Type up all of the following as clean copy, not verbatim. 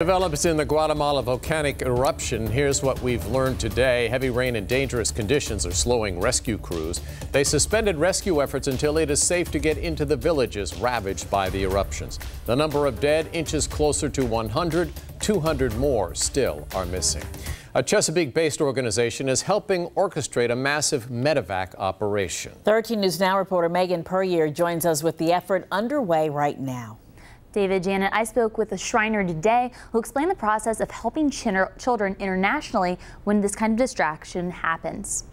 Develops in the Guatemala volcanic eruption. Here's what we've learned today. Heavy rain and dangerous conditions are slowing rescue crews. They suspended rescue efforts until it is safe to get into the villages ravaged by the eruptions. The number of dead inches closer to 100. 200 more still are missing. A Chesapeake-based organization is helping orchestrate a massive med-evac operation. 13 News Now reporter Megan Puryear joins us with the effort underway right now. David, Janet, I spoke with a Shriner today who explained the process of helping children internationally when this kind of distraction happens.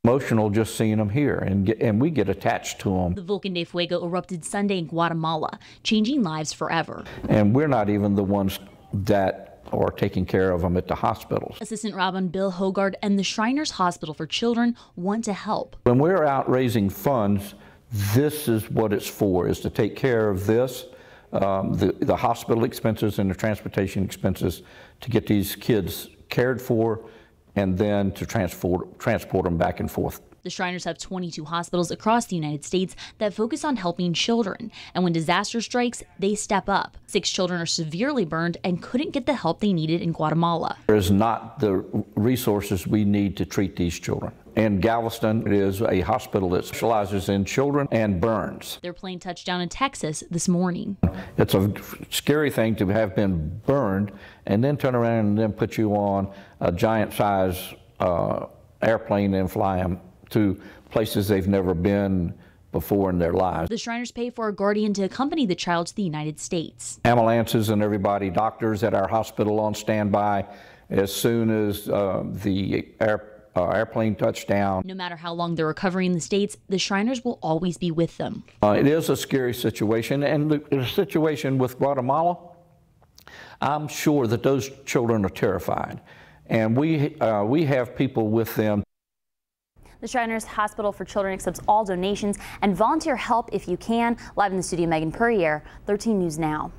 Emotional just seeing them here, and we get attached to them. The Volcan de Fuego erupted Sunday in Guatemala, changing lives forever. And we're not even the ones that are taking care of them at the hospitals. Assistant Robin Bill Hogard and the Shriners Hospital for Children want to help. When we're out raising funds, this is what it's for, is to take care of this. The hospital expenses and the transportation expenses to get these kids cared for and then to transport them back and forth. The Shriners have 22 hospitals across the United States that focus on helping children. And when disaster strikes, they step up. 6 children are severely burned and couldn't get the help they needed in Guatemala. There's not the resources we need to treat these children. And Galveston is a hospital that specializes in children and burns. Their plane touched down in Texas this morning. It's a scary thing to have been burned and then turn around and then put you on a giant size airplane and fly them to places they've never been before in their lives. The Shriners pay for a guardian to accompany the child to the United States. Ambulances and everybody, doctors at our hospital on standby as soon as the airplane touchdown. No matter how long they're recovering in the States, the Shriners will always be with them. It is a scary situation, and the situation with Guatemala, I'm sure that those children are terrified, and we have people with them. The Shriners Hospital for Children accepts all donations and volunteer help if you can. Live in the studio, Megan Puryear, 13 News Now.